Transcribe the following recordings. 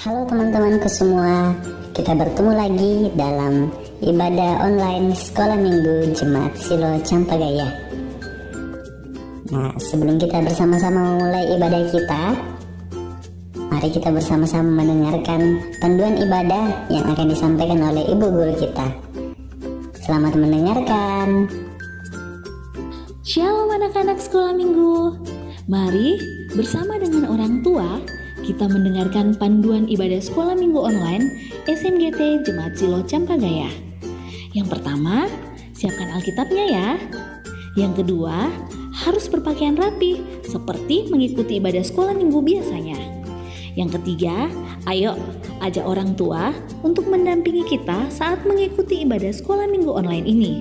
Halo teman-temanku semua, kita bertemu lagi dalam ibadah online Sekolah Minggu Jemaat Silo Campagaya. Nah, sebelum kita bersama-sama memulai ibadah kita, mari kita bersama-sama mendengarkan panduan ibadah yang akan disampaikan oleh Ibu Guru kita. Selamat mendengarkan. Shalom anak-anak Sekolah Minggu. Mari bersama dengan orang tua kita mendengarkan panduan ibadah Sekolah Minggu online SMGT Jemaat Silo Campagaya. Yang pertama, siapkan Alkitabnya ya. Yang kedua, harus berpakaian rapi seperti mengikuti ibadah Sekolah Minggu biasanya. Yang ketiga, ayo ajak orang tua untuk mendampingi kita saat mengikuti ibadah Sekolah Minggu online ini.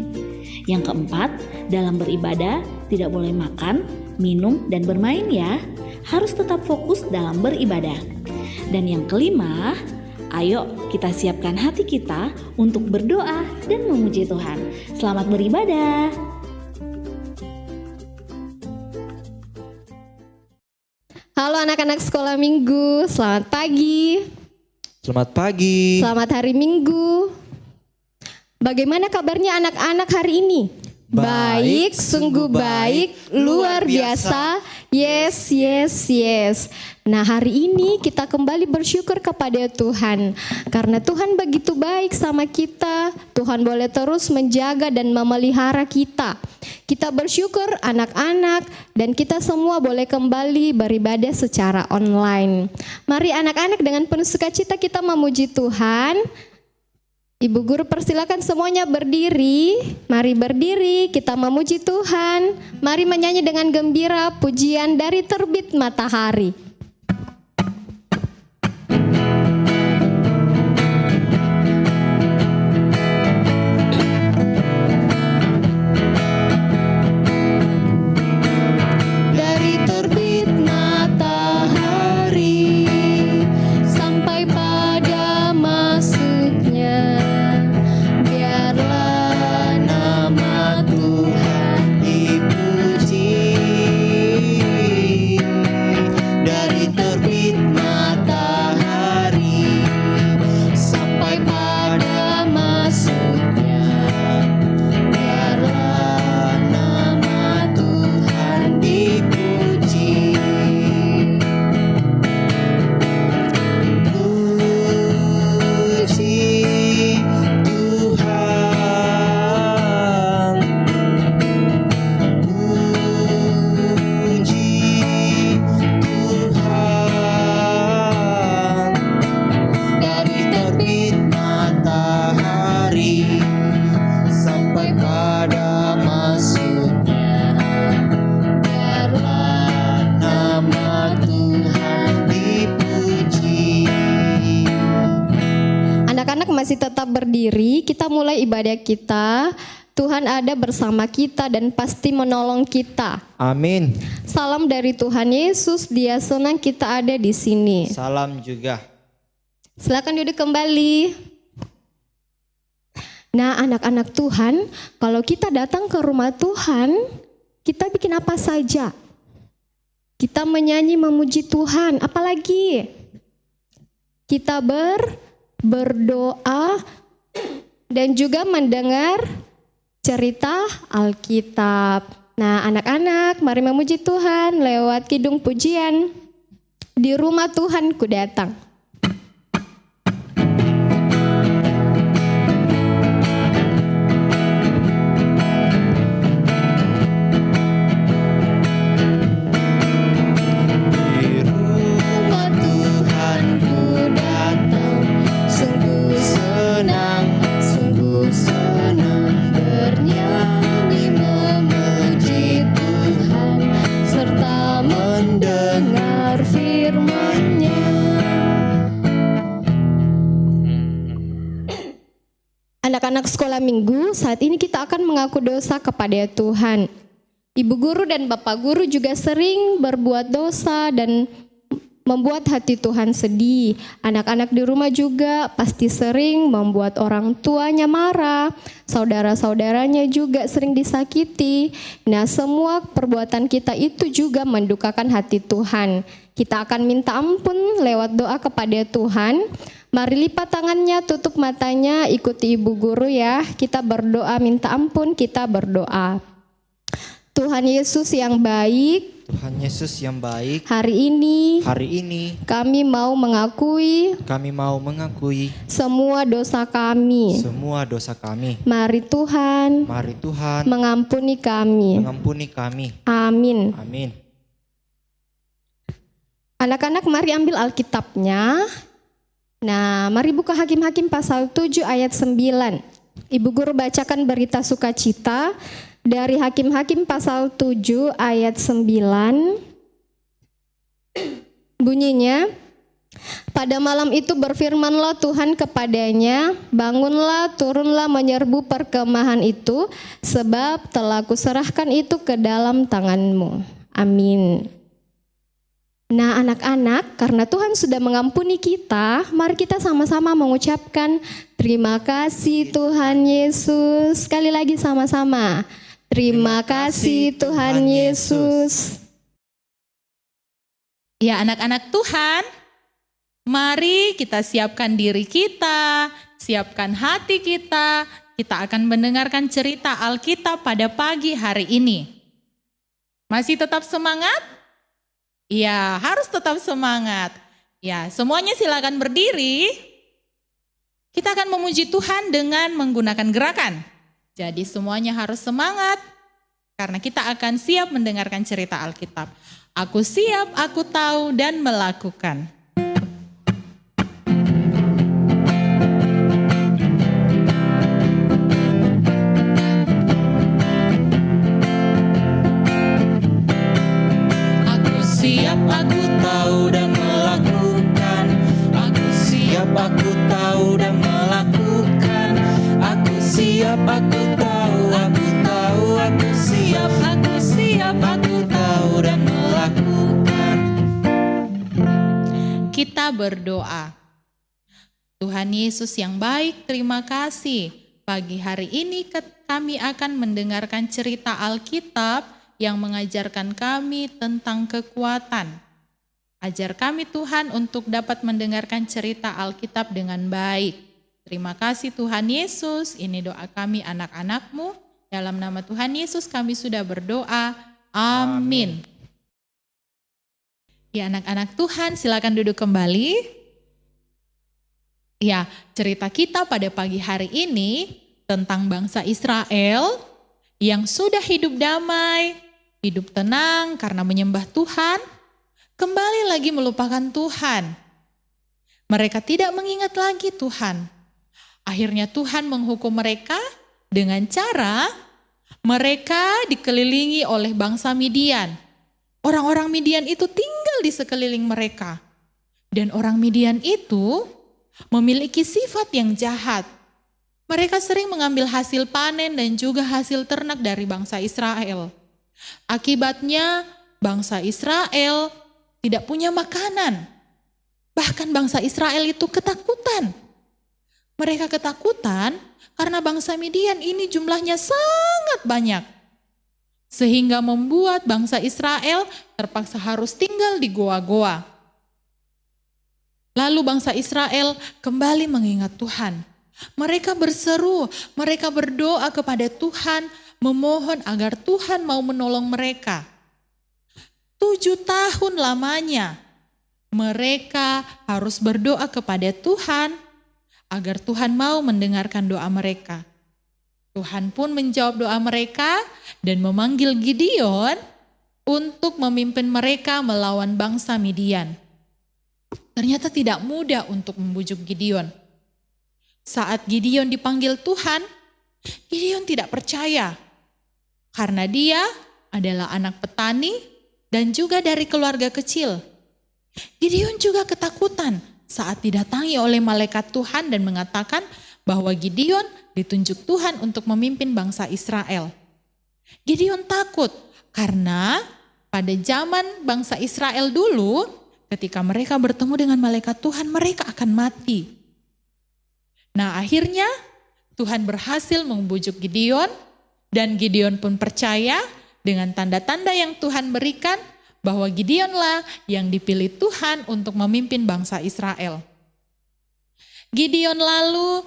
Yang keempat, dalam beribadah tidak boleh makan, minum, dan bermain ya. Harus tetap fokus dalam beribadah. Dan yang kelima, ayo kita siapkan hati kita untuk berdoa dan memuji Tuhan. Selamat beribadah. Halo anak-anak Sekolah Minggu, selamat pagi. Selamat pagi. Selamat hari Minggu. Bagaimana kabarnya anak-anak hari ini? Baik, sungguh baik, luar biasa. Yes, yes, yes. Nah, hari ini kita kembali bersyukur kepada Tuhan. Karena Tuhan begitu baik sama kita. Tuhan boleh terus menjaga dan memelihara kita. Kita bersyukur anak-anak dan kita semua boleh kembali beribadah secara online. Mari anak-anak dengan penuh sukacita kita memuji Tuhan. Ibu Guru persilakan semuanya berdiri. Mari berdiri, kita memuji Tuhan. Mari menyanyi dengan gembira pujian dari terbit matahari. Dari terbit matahari sampai pada masuknya, masih tetap berdiri, kita mulai ibadah kita. Tuhan ada bersama kita dan pasti menolong kita. Amin. Salam dari Tuhan Yesus, Dia senang kita ada di sini. Salam juga. Silakan duduk kembali. Nah, anak-anak Tuhan, kalau kita datang ke rumah Tuhan, kita bikin apa saja? Kita menyanyi memuji Tuhan, apalagi? Kita berdoa dan juga mendengar cerita Alkitab. Nah, anak-anak, mari memuji Tuhan lewat kidung pujian. Di rumah Tuhan ku datang. Anak-anak Sekolah Minggu, saat ini kita akan mengaku dosa kepada Tuhan. Ibu Guru dan Bapak Guru juga sering berbuat dosa dan membuat hati Tuhan sedih. Anak-anak di rumah juga pasti sering membuat orang tuanya marah. Saudara-saudaranya juga sering disakiti. Nah, semua perbuatan kita itu juga mendukakan hati Tuhan. Kita akan minta ampun lewat doa kepada Tuhan. Mari lipat tangannya, tutup matanya, ikuti ibu guru ya. Kita berdoa minta ampun, kita berdoa. Tuhan Yesus yang baik, Tuhan Yesus yang baik, hari ini kami mau mengakui semua dosa kami. Mari Tuhan mengampuni kami. Amin. Amin. Anak-anak mari ambil Alkitabnya. Nah, mari buka Hakim-Hakim pasal 7 ayat 9. Ibu guru bacakan berita sukacita dari Hakim-Hakim pasal 7 ayat 9. Bunyinya, pada malam itu berfirmanlah Tuhan kepadanya, bangunlah, turunlah menyerbu perkemahan itu, sebab telah kuserahkan itu ke dalam tanganmu. Amin. Nah, anak-anak, karena Tuhan sudah mengampuni kita, mari kita sama-sama mengucapkan terima kasih Tuhan Yesus. Sekali lagi sama-sama. Terima kasih Tuhan Yesus. Ya, anak-anak Tuhan, mari kita siapkan diri kita, siapkan hati kita. Kita akan mendengarkan cerita Alkitab pada pagi hari ini. Masih tetap semangat? Ya, harus tetap semangat. Ya, semuanya silakan berdiri. Kita akan memuji Tuhan dengan menggunakan gerakan. Jadi semuanya harus semangat karena kita akan siap mendengarkan cerita Alkitab. Aku siap, aku tahu dan melakukan. Aku siap, aku tahu dan melakukan. Aku siap, aku tahu dan melakukan. Aku siap, aku tahu, aku tahu, aku siap, aku siap, aku tahu dan melakukan. Kita berdoa. Tuhan Yesus yang baik, terima kasih. Pagi hari ini kami akan mendengarkan cerita Alkitab yang mengajarkan kami tentang kekuatan. Ajar kami Tuhan untuk dapat mendengarkan cerita Alkitab dengan baik. Terima kasih Tuhan Yesus, ini doa kami anak-anak-Mu. Dalam nama Tuhan Yesus kami sudah berdoa. Amin. Ya, anak-anak Tuhan, silakan duduk kembali. Ya, cerita kita pada pagi hari ini tentang bangsa Israel yang sudah hidup damai, hidup tenang karena menyembah Tuhan, kembali lagi melupakan Tuhan. Mereka tidak mengingat lagi Tuhan. Akhirnya Tuhan menghukum mereka dengan cara mereka dikelilingi oleh bangsa Midian. Orang-orang Midian itu tinggal di sekeliling mereka. Dan orang Midian itu memiliki sifat yang jahat. Mereka sering mengambil hasil panen dan juga hasil ternak dari bangsa Israel. Akibatnya bangsa Israel tidak punya makanan. Bahkan bangsa Israel itu ketakutan. Mereka ketakutan karena bangsa Midian ini jumlahnya sangat banyak. Sehingga membuat bangsa Israel terpaksa harus tinggal di goa-goa. Lalu bangsa Israel kembali mengingat Tuhan. Mereka berseru, mereka berdoa kepada Tuhan, memohon agar Tuhan mau menolong mereka. 7 tahun lamanya mereka harus berdoa kepada Tuhan agar Tuhan mau mendengarkan doa mereka. Tuhan pun menjawab doa mereka dan memanggil Gideon untuk memimpin mereka melawan bangsa Midian. Ternyata tidak mudah untuk membujuk Gideon. Saat Gideon dipanggil Tuhan, Gideon tidak percaya karena dia adalah anak petani dan juga dari keluarga kecil. Gideon juga ketakutan saat didatangi oleh malaikat Tuhan dan mengatakan bahwa Gideon ditunjuk Tuhan untuk memimpin bangsa Israel. Gideon takut karena pada zaman bangsa Israel dulu ketika mereka bertemu dengan malaikat Tuhan, mereka akan mati. Nah, akhirnya Tuhan berhasil membujuk Gideon, dan Gideon pun percaya dengan tanda-tanda yang Tuhan berikan bahwa Gideonlah yang dipilih Tuhan untuk memimpin bangsa Israel. Gideon lalu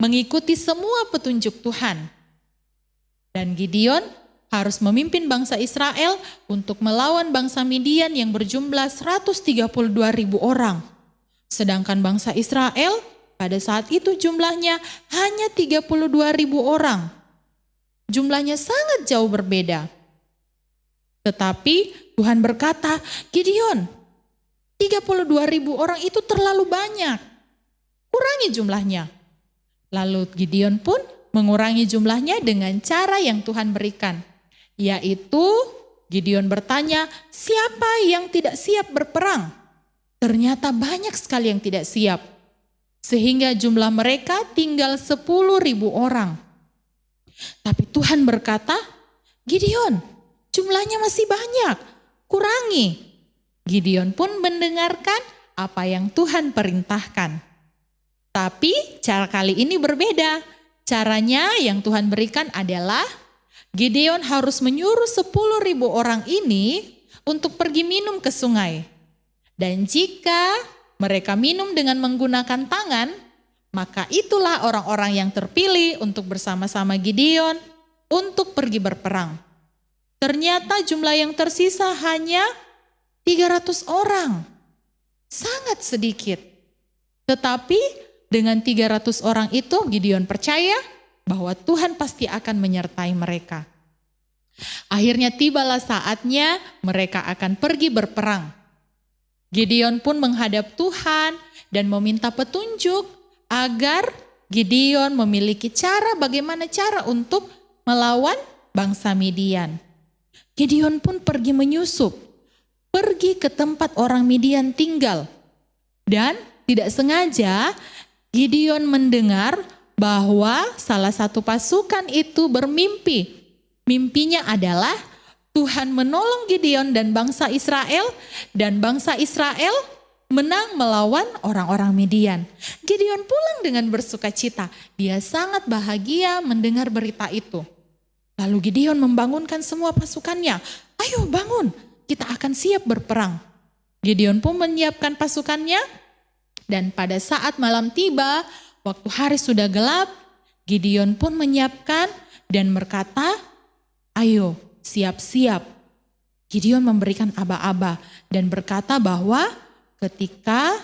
mengikuti semua petunjuk Tuhan. Dan Gideon harus memimpin bangsa Israel untuk melawan bangsa Midian yang berjumlah 132.000 orang. Sedangkan bangsa Israel pada saat itu jumlahnya hanya 32.000 orang. Jumlahnya sangat jauh berbeda. Tetapi Tuhan berkata, Gideon, 32.000 orang itu terlalu banyak. Kurangi jumlahnya. Lalu Gideon pun mengurangi jumlahnya dengan cara yang Tuhan berikan. Yaitu Gideon bertanya, siapa yang tidak siap berperang? Ternyata banyak sekali yang tidak siap. Sehingga jumlah mereka tinggal 10.000 orang. Tapi Tuhan berkata, Gideon, jumlahnya masih banyak, kurangi. Gideon pun mendengarkan apa yang Tuhan perintahkan. Tapi cara kali ini berbeda. Caranya yang Tuhan berikan adalah Gideon harus menyuruh 10.000 orang ini untuk pergi minum ke sungai. Dan jika mereka minum dengan menggunakan tangan, maka itulah orang-orang yang terpilih untuk bersama-sama Gideon untuk pergi berperang. Ternyata jumlah yang tersisa hanya 300 orang. Sangat sedikit. Tetapi dengan 300 orang itu Gideon percaya bahwa Tuhan pasti akan menyertai mereka. Akhirnya tibalah saatnya mereka akan pergi berperang. Gideon pun menghadap Tuhan dan meminta petunjuk agar Gideon memiliki bagaimana cara untuk melawan bangsa Midian. Gideon pun pergi menyusup, pergi ke tempat orang Midian tinggal. Dan tidak sengaja Gideon mendengar bahwa salah satu pasukan itu bermimpi. Mimpinya adalah Tuhan menolong Gideon dan bangsa Israel, dan bangsa Israel menang melawan orang-orang Midian. Gideon pulang dengan bersuka cita. Dia sangat bahagia mendengar berita itu. Lalu Gideon membangunkan semua pasukannya. Ayo bangun, kita akan siap berperang. Gideon pun menyiapkan pasukannya. Dan pada saat malam tiba, waktu hari sudah gelap, Gideon pun menyiapkan dan berkata, ayo siap-siap. Gideon memberikan aba-aba dan berkata bahwa ketika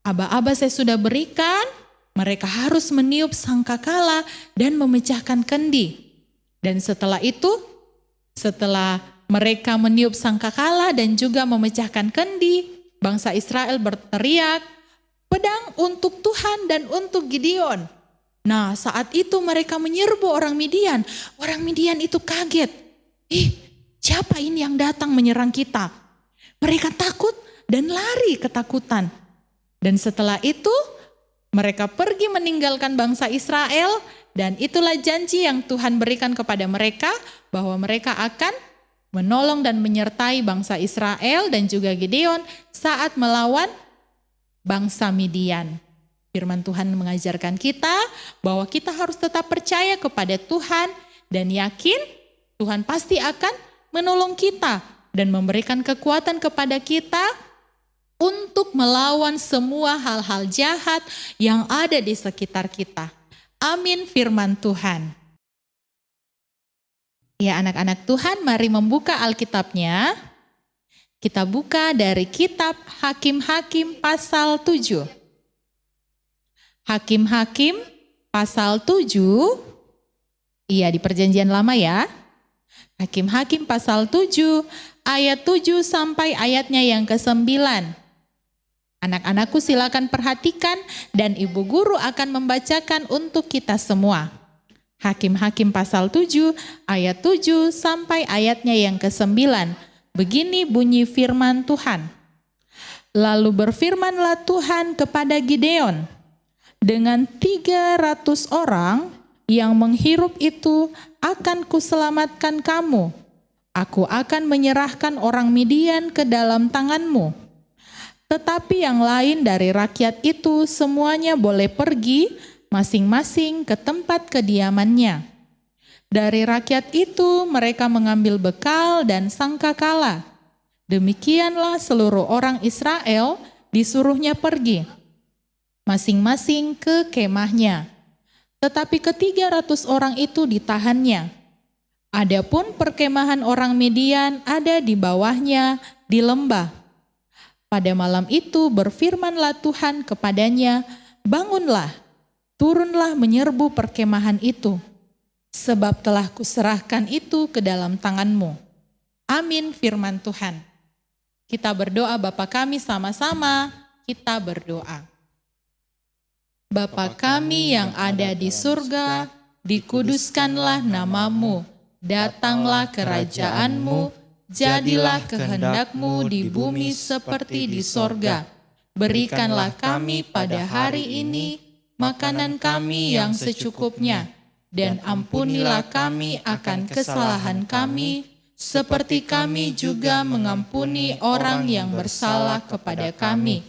aba-aba saya sudah berikan, mereka harus meniup sangkakala dan memecahkan kendi. Dan setelah itu, setelah mereka meniup sangkakala dan juga memecahkan kendi, bangsa Israel berteriak, pedang untuk Tuhan dan untuk Gideon. Nah, saat itu mereka menyerbu orang Midian. Orang Midian itu kaget. Siapa ini yang datang menyerang kita? Mereka takut dan lari ketakutan. Dan setelah itu mereka pergi meninggalkan bangsa Israel, dan itulah janji yang Tuhan berikan kepada mereka bahwa mereka akan menolong dan menyertai bangsa Israel dan juga Gideon saat melawan bangsa Midian. Firman Tuhan mengajarkan kita bahwa kita harus tetap percaya kepada Tuhan dan yakin Tuhan pasti akan menolong kita dan memberikan kekuatan kepada kita untuk melawan semua hal-hal jahat yang ada di sekitar kita. Amin firman Tuhan. Ya anak-anak Tuhan, mari membuka Alkitabnya. Kita buka dari kitab Hakim-Hakim pasal 7. Hakim-Hakim pasal 7, iya di perjanjian lama ya. Hakim-Hakim pasal 7 ayat 7 sampai ayatnya yang ke-9. Anak-anakku silakan perhatikan dan ibu guru akan membacakan untuk kita semua. Hakim-Hakim pasal 7 ayat 7 sampai ayatnya yang ke-9. Begini bunyi firman Tuhan. Lalu berfirmanlah Tuhan kepada Gideon, dengan 300 orang yang menghirup itu akan kuselamatkan kamu. Aku akan menyerahkan orang Midian ke dalam tanganmu. Tetapi yang lain dari rakyat itu semuanya boleh pergi masing-masing ke tempat kediamannya. Dari rakyat itu mereka mengambil bekal dan sangkakala. Demikianlah seluruh orang Israel disuruhnya pergi masing-masing ke kemahnya. Tetapi ke-300 orang itu ditahannya. Adapun perkemahan orang Midian ada di bawahnya di lembah. Pada malam itu berfirmanlah Tuhan kepadanya, "Bangunlah, turunlah menyerbu perkemahan itu, sebab telah kuserahkan itu ke dalam tanganmu." Amin, firman Tuhan. Kita berdoa Bapa kami sama-sama, kita berdoa. Bapa kami yang ada di surga, dikuduskanlah namamu, datanglah kerajaanmu, jadilah kehendakmu di bumi seperti di sorga. Berikanlah kami pada hari ini makanan kami yang secukupnya, dan ampunilah kami akan kesalahan kami, seperti kami juga mengampuni orang yang bersalah kepada kami.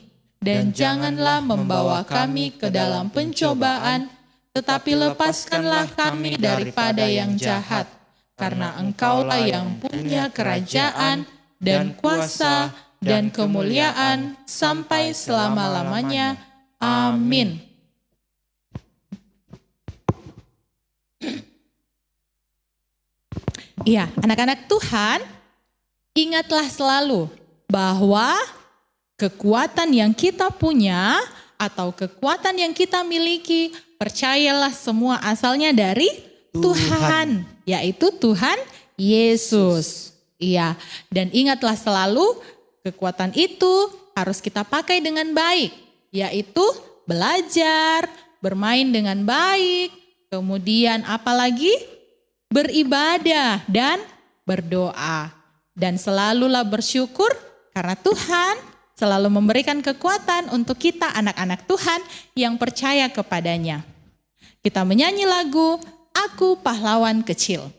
Dan janganlah membawa kami ke dalam pencobaan, tetapi lepaskanlah kami daripada yang jahat. Karena Engkaulah yang punya kerajaan dan kuasa dan kemuliaan sampai selama-lamanya. Amin. Iya, anak-anak Tuhan, ingatlah selalu bahwa kekuatan yang kita punya atau kekuatan yang kita miliki, percayalah semua asalnya dari Tuhan, yaitu Tuhan Yesus. Iya, dan ingatlah selalu kekuatan itu harus kita pakai dengan baik, yaitu belajar, bermain dengan baik, kemudian apalagi beribadah dan berdoa. Dan selalulah bersyukur karena Tuhan selalu memberikan kekuatan untuk kita anak-anak Tuhan yang percaya kepadanya. Kita menyanyi lagu Aku Pahlawan Kecil.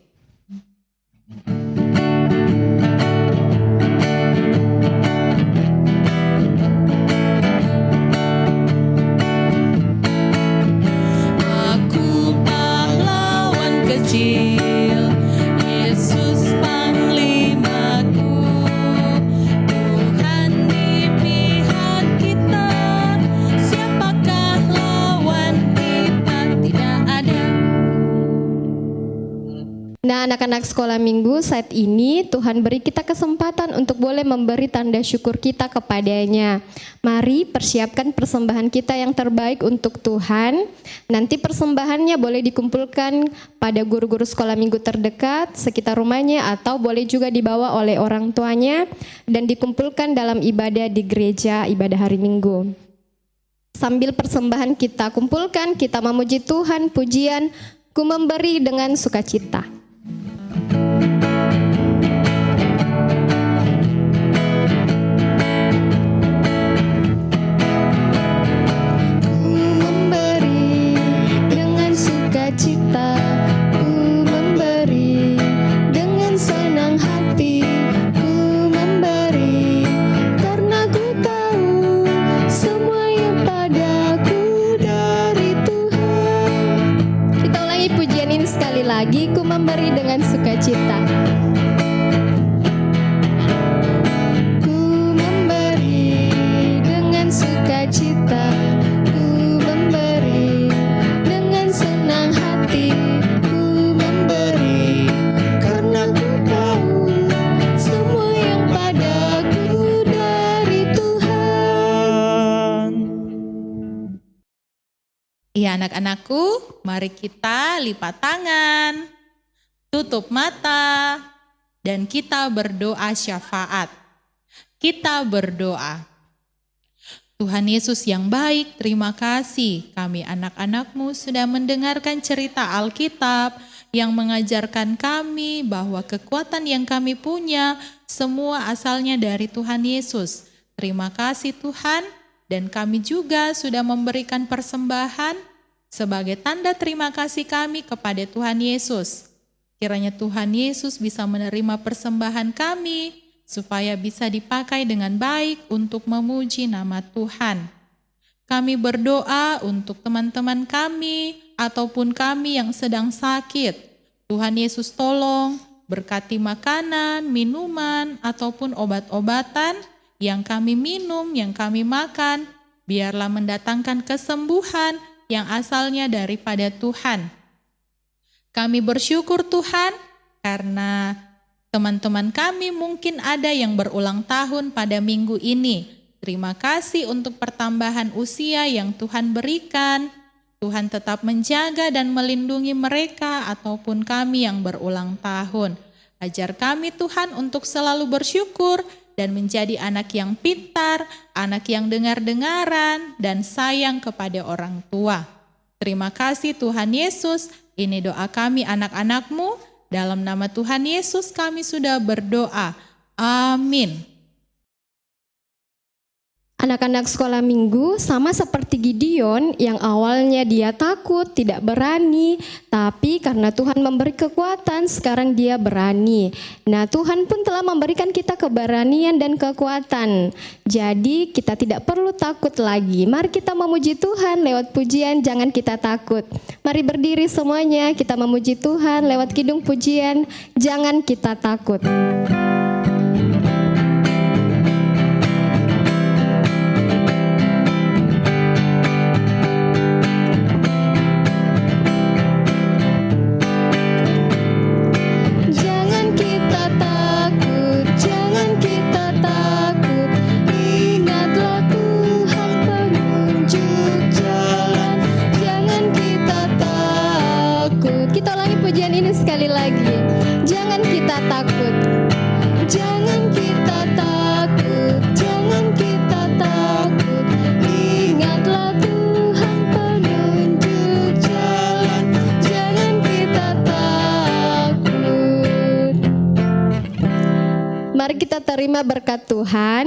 Aku pahlawan kecil, Yesus panglimaku, Tuhan di pihak kita, siapakah lawan kita? Tidak ada. Nah, anak-anak sekolah minggu, saat ini Tuhan beri kita kesempatan untuk boleh memberi tanda syukur kita kepadanya. Mari persiapkan persembahan kita yang terbaik untuk Tuhan. Nanti persembahannya boleh dikumpulkan pada guru-guru sekolah minggu terdekat sekitar rumahnya, atau boleh juga dibawa oleh orang tuanya dan dikumpulkan dalam ibadah di gereja ibadah hari Minggu. Sambil persembahan kita kumpulkan, kita memuji Tuhan pujian, Ku memberi dengan sukacita. Cita, ku memberi dengan senang hati, ku memberi karena ku tahu semua yang padaku dari Tuhan. Kita ulangi pujian ini sekali lagi, ku memberi dengan sukacita. Ku memberi dengan sukacita. Ya anak-anakku, mari kita lipat tangan, tutup mata, dan kita berdoa syafaat. Kita berdoa. Tuhan Yesus yang baik, terima kasih kami anak-anakmu sudah mendengarkan cerita Alkitab yang mengajarkan kami bahwa kekuatan yang kami punya semua asalnya dari Tuhan Yesus. Terima kasih Tuhan. Dan kami juga sudah memberikan persembahan sebagai tanda terima kasih kami kepada Tuhan Yesus. Kiranya Tuhan Yesus bisa menerima persembahan kami supaya bisa dipakai dengan baik untuk memuji nama Tuhan. Kami berdoa untuk teman-teman kami ataupun kami yang sedang sakit. Tuhan Yesus tolong berkati makanan, minuman, ataupun obat-obatan yang kami minum, yang kami makan, biarlah mendatangkan kesembuhan yang asalnya daripada Tuhan. Kami bersyukur Tuhan karena teman-teman kami mungkin ada yang berulang tahun pada minggu ini. Terima kasih untuk pertambahan usia yang Tuhan berikan. Tuhan tetap menjaga dan melindungi mereka ataupun kami yang berulang tahun. Ajar kami Tuhan untuk selalu bersyukur dan menjadi anak yang pintar, anak yang dengar-dengaran dan sayang kepada orang tua. Terima kasih Tuhan Yesus, ini doa kami anak-anak-Mu. Dalam nama Tuhan Yesus kami sudah berdoa. Amin. Anak-anak sekolah minggu sama seperti Gideon yang awalnya dia takut, tidak berani, tapi karena Tuhan memberi kekuatan, sekarang dia berani. Nah, Tuhan pun telah memberikan kita keberanian dan kekuatan. Jadi kita tidak perlu takut lagi. Mari kita memuji Tuhan lewat pujian, jangan kita takut. Mari berdiri semuanya, kita memuji Tuhan lewat kidung pujian, jangan kita takut. Sekali lagi, jangan kita takut, jangan kita takut, jangan kita takut. Ingatlah Tuhan penunjuk jalan, jangan kita takut. Mari kita terima berkat Tuhan.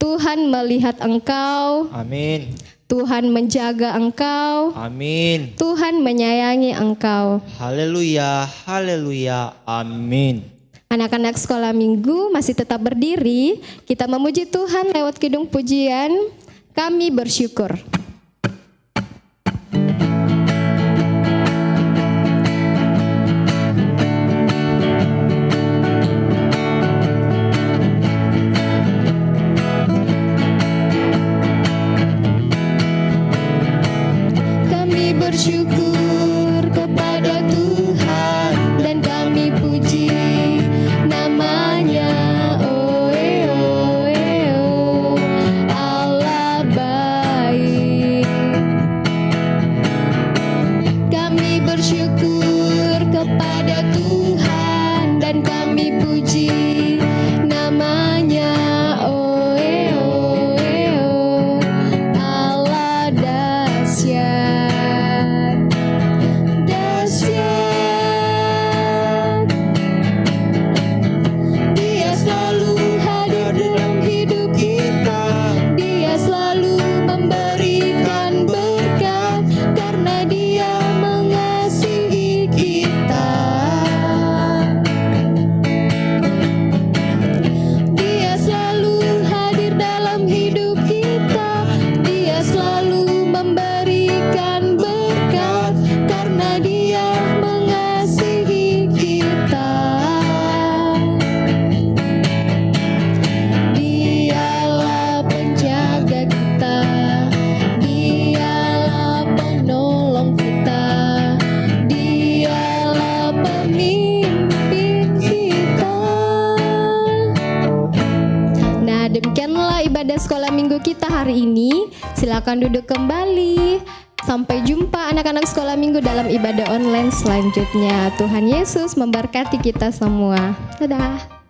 Tuhan melihat engkau. Amin. Tuhan menjaga engkau. Amin. Tuhan menyayangi engkau. Haleluya, haleluya, amin. Anak-anak sekolah minggu masih tetap berdiri. Kita memuji Tuhan lewat kidung pujian. Kami bersyukur. Bersyukur kepada Tuhan dan kami puji namanya. Oe oe o, Allah baik. Kami bersyukur kepada Tuhan dan kami puji namanya. Oe oe o, Allah dahsyat. Ibadah sekolah minggu kita hari ini. Silakan duduk kembali. Sampai jumpa anak-anak sekolah minggu dalam ibadah online selanjutnya. Tuhan Yesus memberkati kita semua. Dadah.